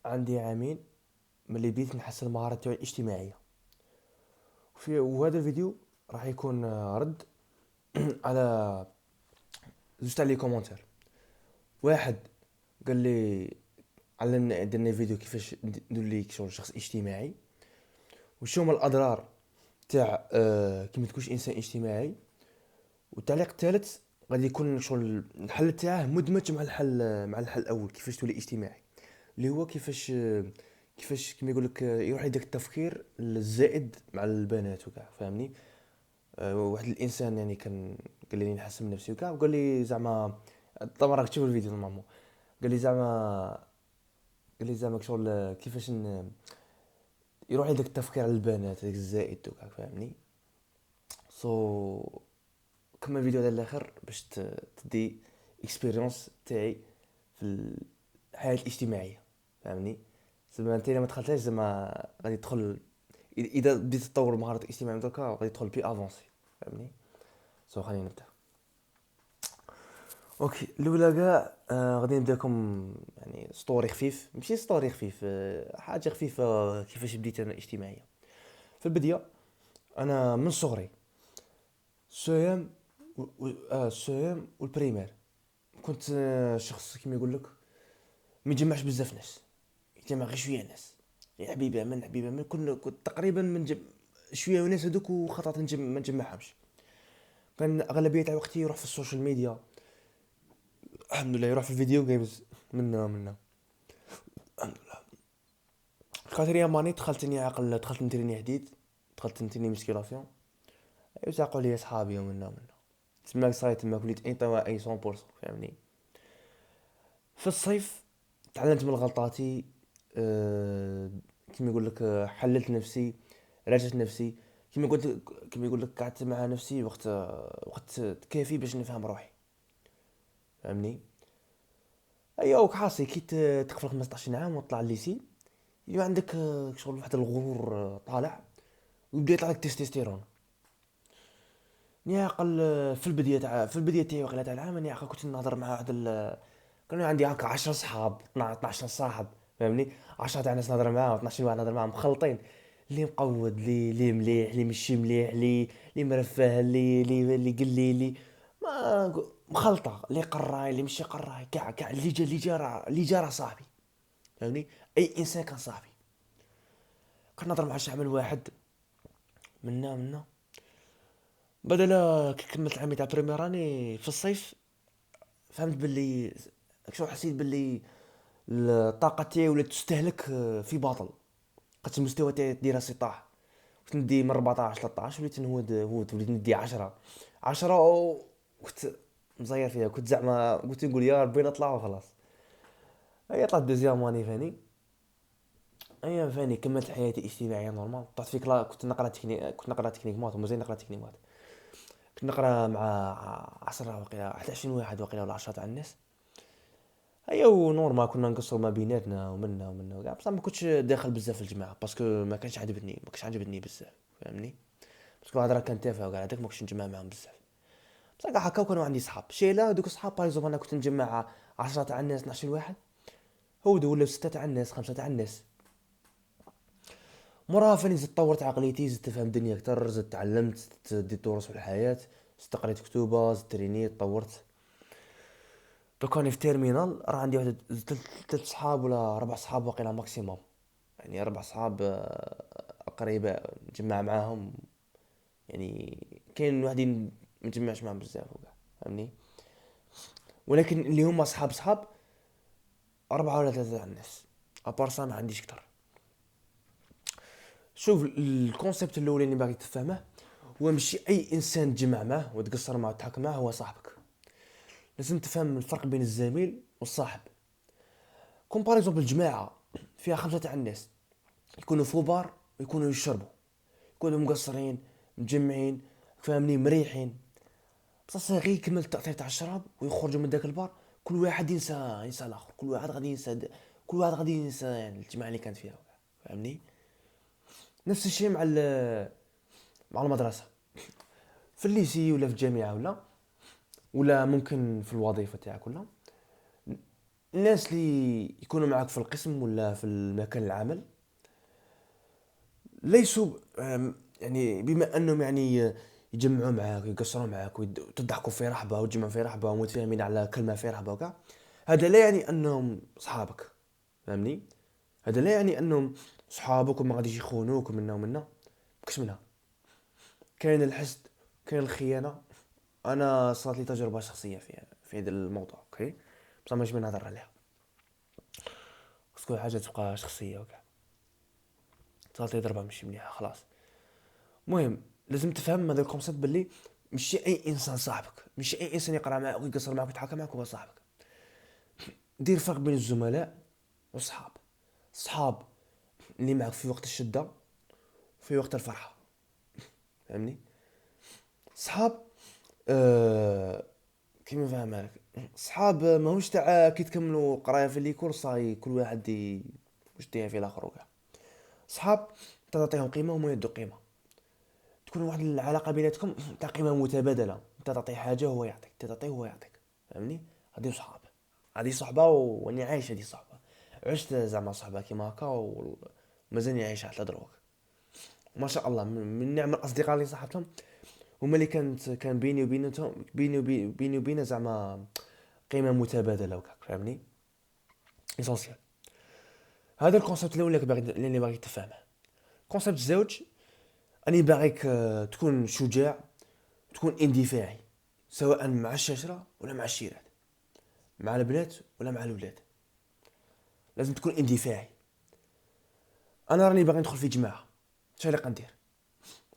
عندي عامين ملي بديت نحسن المهارات تاعي الاجتماعيه. وهذا الفيديو راح يكون رد على زوج تاع لي كومونتير. واحد قال لي علمنا درنا فيديو كيفاش ندير ليك شغل شخص اجتماعي، وشو هما الاضرار تاع كي ما تكونش انسان اجتماعي. والتعليق الثالث غادي يكون شغل الحل تاعه مدمج مع الحل الاول كيفاش تولي اجتماعي، اللي هو كيفاش كيما يقول لك يروح يديك التفكير الزائد مع البنات وكاع، فاهمني؟ واحد الانسان يعني كان قال لي نحسن من نفسي وكاع، وقال لي زعما طبعا راك تشوف الفيديو نورمالمون. قال لي زعما قال لي زعما شغل كيفاش يروح يديك التفكير على البنات هذاك الزائد وكاع، فاهمني؟ سو كمل الفيديو هذا الاخر باش تدي اكسبيريونس تاعي في الحياه الاجتماعيه، فاهمني؟ زعما انت الا ما دخلتهاش زعما غادي تدخل، اذا بديت تطور مهارات الاجتماع من دركا غادي تدخل بي افونسي، فاهمني؟ خلينا نبدا. اوكي، الاولى كاع غادي نبدا لكم يعني ستوري خفيف، ماشي ستوري خفيف، حاجه خفيفه كيفاش بديت انا اجتماعيه. في البدايه انا من صغري السويام السويام والبريمير كنت شخص كيما يقول لك ما يجمعش بزاف ناس، يجمع غير شويه ناس، غير حبيبه من كنت تقريبا من شويه وناس هذوك، وخطات ما نجمعهمش. كان اغلبيه تاع وقتي يروح في السوشيال ميديا، الحمد لله يروح في الفيديو جيمز منا. الحمد لله. خاطر ماني دخلت اني عقل، دخلت نتريني حديد، دخلت نتريني مسكيلاسيون. يساقوا لي اصحابي ومنا تماك صايت تماك وليت انطوائي 100%، فاهمني؟ في الصيف تعلمت من غلطاتي. كيما يقول لك حللت نفسي، راجعت نفسي. كيما قلت، كيما يقول لك قعدت مع نفسي وقت كافي باش نفهم روحي، فاهمني؟ ايوه وكحاصي كي تقفل 15 عام وتطلع الليسي، يبقى عندك شغل واحد الغرور طالع، ويبدا يطلع لك تستوستيرون. نعقل في البدايه تاعي وقيله تاع العام، نعقل كنت نهضر مع واحد كانوا عندي هكا 10 صحاب، 12 صاحب، فاهمني؟ 10 تاع ناس نهضر معاهم، 12 واحد نهضر معاهم مخلطين، اللي مقود، اللي مليح، اللي ماشي مليح، اللي مرفه، اللي قلي، اللي ما مخلطه، اللي قراي، اللي ماشي قراي، كاع اللي جا راه صاحبي، فاهمني؟ اي انسان كان صاحبي. كنت نهضر مع شي عمل واحد منا بدل. كي كملت عامي تاع بريميراني في الصيف، فهمت باللي شو حسيت باللي الطاقة تاعي ولات تستهلك في باطل. قد المستوى تاعي الدراسي طاح، كنت ندي من 14 13 وليت نهود وليت ندي 10 10 كنت مزير فيها، كنت زعما قلت نقول يا ربي نطلع وخلاص. هي طلعت دوزيام اني فاني. فاني كملت حياتي اجتماعية نورمال، طلعت في كلا. كنت نقرا تكنيك مات، ومازال نقرا تكنيك مات. كنت نقرا مع 10 وقيلا 21 واحد وقيلا ولا 10 تاع الناس. ونورمال كنا نقصروا ما بيناتنا ومنا وكاع، بصح ما كنتش داخل بزاف في الجماعه باسكو ما كانش عجبتني بزاف، فاهمني؟ باسكو الهضره كانت تافهه وكاع هذاك، ما كنتش نجمع معاهم بزاف. بصح كاع هكا كانوا عندي صحاب شيله، دوك صحاب بايزوم انا كنت نجمع 10 تاع الناس، 12 واحد، هودو ولا 6 تاع الناس، 5 تاع الناس. موراها فاني زدت طورت عقليتي، زدت تفهم الدنيا اكثر، زدت تعلمت، ديت دروس في الحياه، زدت قريت كتوبه، زدت ترينيت، طورت. دوك راني في تيرمينال، راه عندي واحد ثلاث صحاب ولا 4 صحاب واقيلا ماكسيموم. يعني 4 صحاب قريبة نجمع معاهم. يعني كاين وحدين ما نجمعش معاهم بزاف وكاع، فاهمني؟ ولكن اللي هما صحاب 4 ولا 3 تاع الناس، ابار سا ما عنديش كتر. شوف الكونسيبت الاولاني اللي باغي تفهمه، هو ماشي اي انسان تجمع معاه وتقصر معاه وتحكي معاه هو صاحبك. لازم تفهم الفرق بين الزميل والصاحب. كومباريزون بالجماعة فيها 5 تاع الناس، يكونوا فوبار ويكونوا يشربوا، يكونوا مقصرين مجمعين، فاهمني؟ مريحين. بصح غير يكمل التأثير تاع الشراب ويخرجوا من داك البار، كل واحد ينسى الاخر، كل واحد غادي ينسى يعني الجماعه اللي كانت فيها، فاهمني؟ نفس الشيء مع المدرسه، في الليسي ولا في الجامعه ولا ممكن في الوظيفه تاعك ولا. الناس اللي يكونوا معك في القسم ولا في المكان العمل ليسوا يعني بما انهم يعني يجمعوا معاك ويقصروا معاك وتضحكوا في رحبه وتجمعوا في رحبه ومتفاهمين على كلمه في رحبه وكاع، هذا لا يعني انهم صحابك. فهمني؟ هذا لا يعني انهم صحابك وما غاديش يخونوك ومنا ومنا. مكش منها. كاين الحسد، كاين الخيانه. انا صارت لي تجربه شخصيه في هذا الموضوع، اوكي؟ بصح ماشي من نهضر عليها، خص كل حاجه تبقى شخصيه وكاع. صارت لي ضربه ماشي مليحه خلاص. المهم لازم تفهم هذا الكونسيبت باللي ماشي اي انسان صاحبك، ماشي اي انسان يقرا معاك ويقصر معاك ويتحاكى معاك هو صاحبك. دير فرق بين الزملاء والصحاب. الصحاب اللي معك في وقت الشده وفي وقت الفرحه. فهمني؟ صحاب كيما فاهم لك، صحاب ماهوش تاع كي تكملوا قرايه في ليكول صاي كل واحد واش داير في الاخر وكاع. صحاب انت تعطيهم قيمه وهما يدوا قيمه، تكون واحد العلاقه بيناتكم تاع قيمه متبادله، انت تعطيه حاجه وهو يعطيك، انت تعطيه وهو يعطيك. فهمني؟ هذه صحاب، هذه صحبه واني عايش هذه صحبه. عشت زعما صحبه كيما هكا ومازالني عايش حتى دروك. ما شاء الله من نعم الاصدقاء اللي صاحبتهم هما اللي كان بيني وبينهم بيني وبين زعما قيمه متبادله وكاك. فهمني؟ اسونسيال. هذا الكونسيبت الاول اللي باغي تفهمه. كونسيبت الزوج، اني باغيك تكون شجاع، تكون اندفاعي، سواء مع الشجره ولا مع الشيرات، مع البنات ولا مع الولاد. لازم تكون اندفاعي. انا راني باغي ندخل في جماعه، اش اللي غندير؟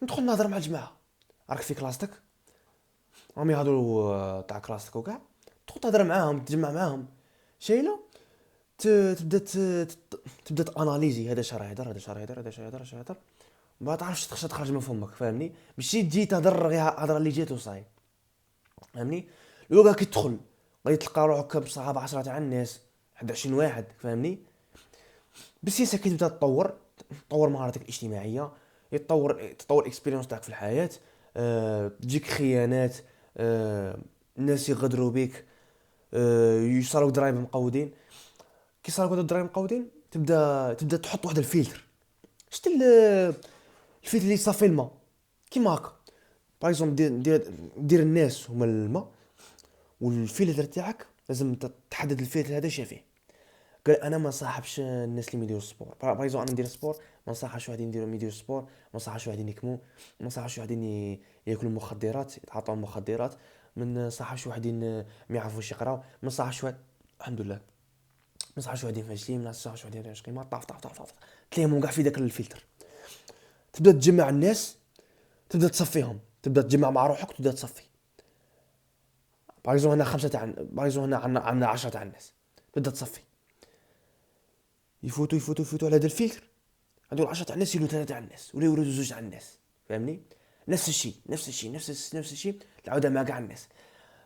ندخل نهضر مع الجماعه. راك في كلاستك، راهم يهضروا تاع كلاستك وكاع، تدخل تهضر معاهم، تجمع معاهم شيله. ت- تبدا تبدا تاناليزي هذا شرا يهضر، هذا شرا يهضر، هذا شرا يهضر، شرا يهضر. ما تعرفش تخرج من فمك. فاهمني؟ ماشي تجي تهضر غير هضره اللي جات وصاي. فهمني؟ لوكا كي تدخل غادي تلقى روحك بصحاب 10 تاع الناس، 21 واحد. فاهمني؟ بسياسة كي تبدا تطور مهاراتك الاجتماعيه، تطور اكسبيريونس تاعك في الحياه. تجيك خيانات، الناس يغدروا بك، يصالوك درايب مقودين. كي صالوك هاد الدرايب مقودين تبدا تحط واحد الفلتر. شفت الفلتر اللي يصفي الماء كيما هكا. باغ اكزومبل دير الناس هما الماء، والفلتر تاعك لازم تحدد الفلتر هذا شافيه. قال انا ما صاحبش الناس اللي يديروا السبور. باغيزون انا ندير سبور، ما نصاحبش واحد يديروا السبور، ما نصاحبش واحد يكمو، ما نصاحبش واحد ياكلوا مخدرات، يتعاطوا مخدرات، ما نصاحبش واحد ما يعرفوش يقراو، ما نصاحبش واحد الحمد لله، ما نصاحبش واحد فاشلين، ما نصاحبش واحد عشقي ما طاف طاف طاف طاف. تلاقيهم كاع في داك الفلتر. تبدا تجمع الناس، تبدا تصفيهم، تبدا تجمع مع روحك وتبدا تصفي. باغيزون هنا خمسه تاع، باغيزون هنا عندنا 10 تاع الناس، تبدا تصفي. يفوتوا على هذا الفلتر. هذول 10 تاع الناس يلو 3 تاع الناس ولا يولوا زوج تاع الناس. فاهمني؟ نفس الشيء تعاودها مع كاع الناس.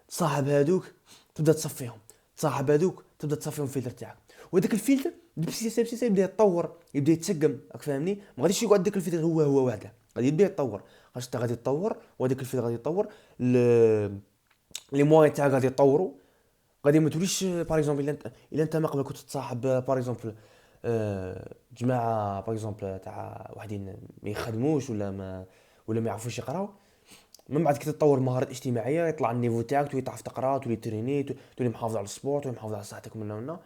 تصاحب هذوك تبدا تصفيهم، تصاحب هذوك تبدا تصفيهم الفلتر تاعك. وهذاك الفلتر بسيسه يبدا يتطور، يبدا يتسقم. راك فاهمني؟ ما غاديش يقعد داك الفلتر هو وحده، غادي يبدا يتطور. خاطر انت غادي تطور وهذاك الفلتر غادي يتطور، لي موان تاعك غادي يتطوروا. غادي ما توليش باغ اكزومبل الا انت ما قبل كنت تصاحب باغ اكزومبل جماعه باغ اكزومبل تاع وحدين ما يخدموش ولا ما يعرفوش يقراو. من بعد كي تطور مهارات اجتماعيه يطلع النيفو تاعك، تولي تعرف تقرا، تولي تريني، تولي محافظ على السبورت، تولي محافظ على صحتك ومن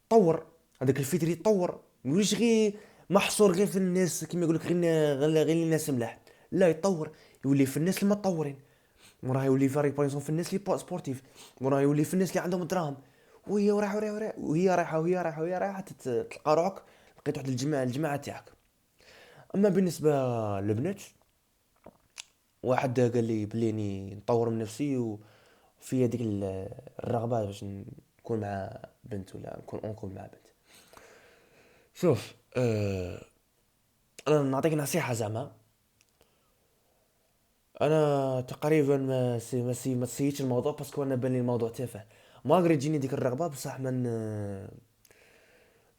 طور. هذاك الفكر يتطور، ما يوليش غير محصور غير في الناس كيما يقول لك غير الناس ملاح. لا، يتطور، يولي في الناس المتطورين. وراه يولي فريق بايزون في الناس اللي سبورتيف. وراه يولي في الناس اللي عندهم دراهم. وهي رايحه تلقى روحك لقيت واحد الجماعه تاعك. اما بالنسبه للبنات، واحد قال لي بلي اني نطور من نفسي وفي هذيك الرغبه باش نكون مع بنت ولا نكون مع بنت. شوف انا نعطيك نصيحه زعما. انا تقريبا ما سيتش الموضوع باسكو انا بان لي الموضوع تافه. ما قريت تجيني ديك الرغبه بصح ما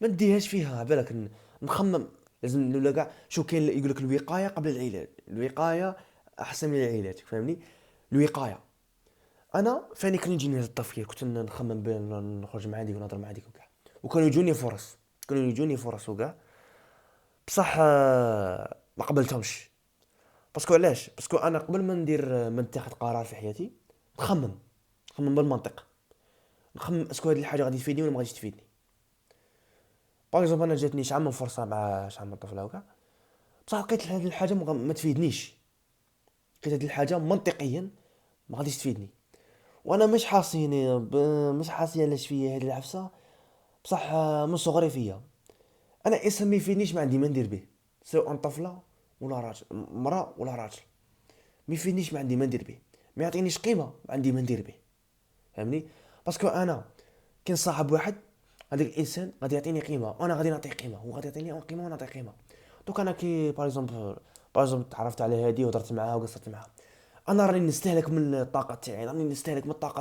نديهاش فيها بالك نخمم. لازم ولا كاع شو كاين يقول لك الوقايه قبل العلاج. الوقايه احسن من العلاج. فاهمني؟ الوقايه انا فاني كان يجيني هذا التفكير، كنت نخمم بين نخرج مع هذيك ونهضر مع هذيك وكاع، وكانوا يجوني فرص، وكاع. بصح ما قبلتهمش. باسكو علاش؟ باسكو انا قبل ما ندير ما نتخذ قرار في حياتي نخمم، بالمنطق، نخمم اسكو هذه الحاجه غادي تفيدني ولا ما غاديش تفيدني. باغ اكزومبل انا جاتني شحال من فرصه مع شحال من طفله وكاع، بصح لقيت هذه الحاجه ما تفيدنيش. لقيت هذه الحاجه منطقيا ما غاديش تفيدني، وانا مش حاسين علاش فيا هذه العفسه. بصح من صغري فيا انا انسان ما يفيدنيش ما عندي ما ندير به، سواء طفله ولا راجل، مراه ولا راجل، ما يفيدنيش ما عندي ما ندير به، ما يعطينيش قيمه ما عندي ما ندير به. فهمني؟ باسكو انا كي نصاحب واحد، هذاك الانسان غادي يعطيني قيمه وانا غادي نعطيه قيمه، هو غادي يعطيني قيمه وانا نعطيه قيمه. دوك انا كي باغ اكزومبل تعرفت على هادي وهضرت معاها وقصرت معاها، انا راني نستهلك من الطاقه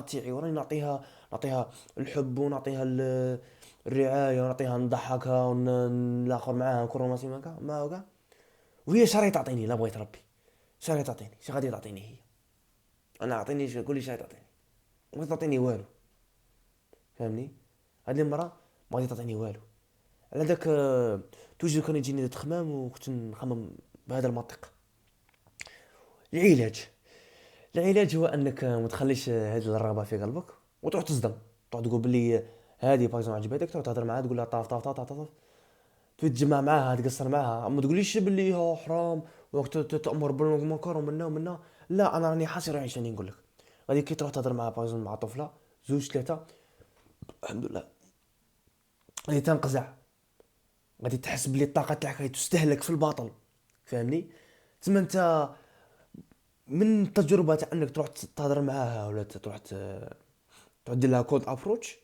تاعي، وراني نعطيها الحب ونعطيها الرعايه ونعطيها نضحكها الاخر معاها نكون رومانسي معاها كاع. وهي شري تعطيني، لا بغيت ربي شري تعطيني، شي غادي تعطيني هي؟ انا اعطيني قول لي شي تعطيني، ما تعطيني والو. فهمني؟ هذه المراه ما غادي تعطيني والو. على ذاك توجد كان يجيني ذات خمام وكنت نخمم بهذا المنطق. العلاج، هو انك ما تخليش هذه الرغبه في قلبك وتروح تصدم، تروح تقول بلي هذه باغ عجبتك، تروح تهضر معاها تقول لها طاف طاف طاف طاف طاف، تتجمع معاها تقصر معاها، ما تقوليش بلي ها حرام وقت تامر بالمنكر ومنا. لا انا راني حاسي روحي شنو نقول لك. غادي كي تروح تهضر معاها باغ مع طفله زوج ثلاثه، الحمد لله غادي تنقزع، غادي تحس بلي الطاقه تاعك غادي تستهلك في الباطل. فهمني؟ تما انت من التجربه تاع انك تروح تهضر معاها ولا تروح دير لها كولد ابروتش،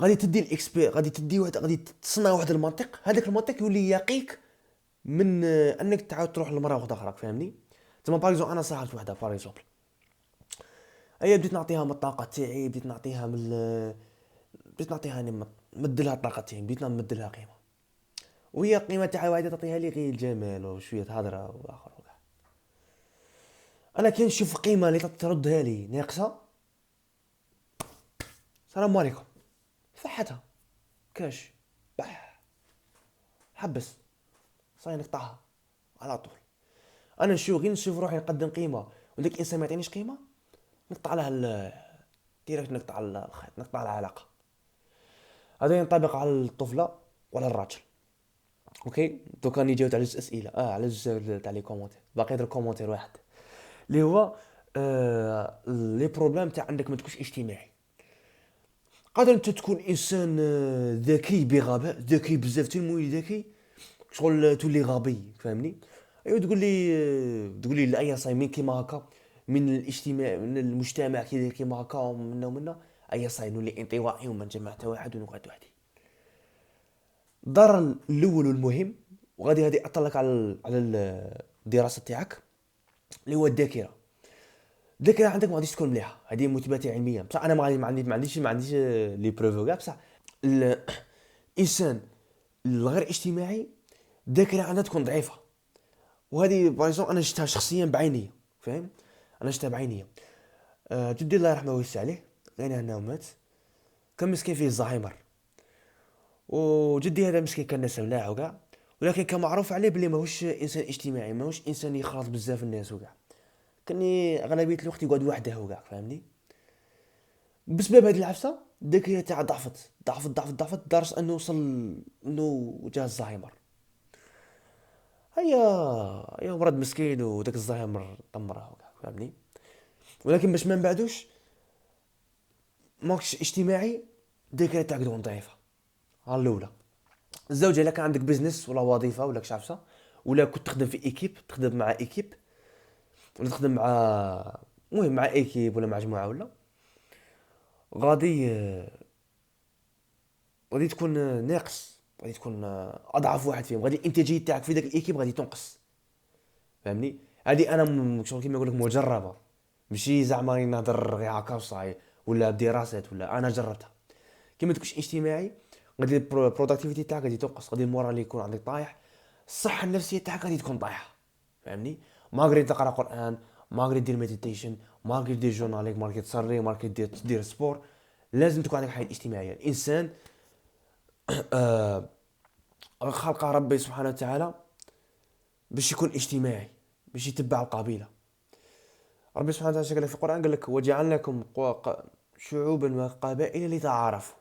غادي تدي غادي تدي واحد، غادي تصنع واحد المنطق، هذاك المنطق يولي يقيك من انك تعاود تروح لمراه واحده اخرى. فهمني؟ تما باغ انا صاحبت وحده باغ اكزومبل، هي بديت نعطيها من الطاقه تاعي، بديت نعطيها يعني نمد لها الطاقه تاعي، بديت نمد لها قيمه، وهي القيمه تاعها واحده تعطيها لي غير الجمال وشويه هضره واخر وكاع. انا كي نشوف قيمه اللي تردها لي ناقصه، السلام عليكم، صحتها كاش بح، حبس، صاي نقطعها على طول. انا غير نشوف روحي نقدم قيمه وداك الانسان ما يعطينيش قيمه، نقطع لها ديريكت، نقطع الخيط، نقطع العلاقه. هذا ينطبق على الطفله ولا الراجل. اوكي دوكا راني جاوبت على جوج اسئله، على جوج تاع لي كومونتير، باقي غير كومونتير واحد اللي هو لي بروبليم تاع انك ما تكونش اجتماعي. قادر انت تكون انسان ذكي بغباء، ذكي بزاف، تنموي ذكي شغل تولي غبي. فاهمني؟ ايوا تقول لي لا يا صاي مين كيما هكا، من الاجتماع من المجتمع كي كيما هكا ومنا ايا صاي نولي انطوائي وما نجمع حتى واحد ونقعد وحدي. الضرر الاول والمهم، وغادي هذه اطلق على الدراسه تاعك، اللي هو الذاكره. الذاكره عندك ما غاديش تكون مليحه، هذه مثبته علميا. بصح انا ما عنديش لي بروف كاع. بصح الانسان الغير اجتماعي الذاكره عندها تكون ضعيفه، وهذه بايزون انا شفتها شخصيا بعيني. فاهم؟ انا شفتها بعيني. جدي الله يرحمه ويوسع عليه، غير انه مات، كان مسكين فيه الزهايمر. وجدي هذا مسكين كان ناس ملاح وكاع، ولكن كان معروف عليه بلي ماهوش انسان اجتماعي، ماهوش انسان يخالط بزاف الناس وكاع. كان اغلبيه الوقت يقعد وحده وكاع. فاهمني؟ بسبب هذه العفسه الذاكره تاعه ضعفت لدرجه انه وصل انه جاه الزهايمر. هيا هيا مرض مسكين وداك الزهايمر دمره وكاع. فاهمني؟ ولكن باش ما نبعدوش، ماكش اجتماعي الذاكره تاعك تكون ضعيفه. ها الاولى. الزوجه، الا كان عندك بزنس ولا وظيفه ولا كشعفسه، ولا كنت تخدم في ايكيب، تخدم مع ايكيب ولا تخدم مع، المهم مع ايكيب ولا مع جماعه، ولا غادي غادي تكون ناقص، غادي تكون اضعف واحد فيهم، غادي الانتاجيه تاعك في ذاك الايكيب غادي تنقص. فاهمني؟ هذه انا شغل كيما يقول لك مجربه، ماشي زعما راني نهضر غير هكا وصاي، ولا بدراسات، ولا انا جربتها. كي ما تكونش اجتماعي غادي البروداكتيفيتي تاعك غادي تنقص، غادي المورال يكون عندك طايح، الصحه النفسيه تاعك غادي تكون طايحه. فاهمني؟ ما قريت تقرا قران، مالغري دير مديتيشن، مالغري دير جورناليك، مالغري تصري، مالغري دير سبور، لازم تكون عندك حياة اجتماعية. الانسان آه خلق ربي سبحانه وتعالى باش يكون اجتماعي، باش يتبع القبيلة. ربي سبحانه وتعالى قال لك في القرآن، قال لك وجعلناكم شعوبا وقبائل لتعارفوا.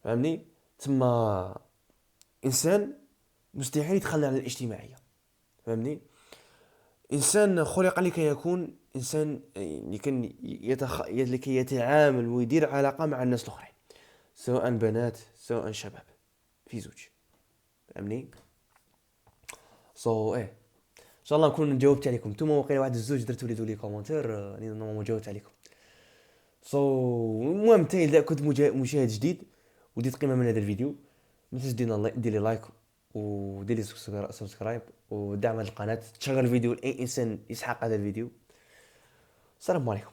فهمني؟ تما انسان مستحيل يتخلى عن الاجتماعية. فهمني؟ انسان خلق لكي يكون انسان، لكي لكي يتعامل ويدير علاقة مع الناس الاخرين، سواء بنات سواء شباب، في زوج. فهمني؟ ايه ان شاء الله نكون جاوبت عليكم. نتوما واقيلا واحد الزوج درتوا لي كومونتير، راني نورمالمون جاوبت عليكم. المهم انت اذا كنت مشاهد جديد وديت قيمه من هذا الفيديو، ما تنساش دير لي لايك ودير لي سبسكرايب ودعم هذه القناه، تشغل الفيديو لاي انسان يسحق هذا الفيديو. السلام عليكم.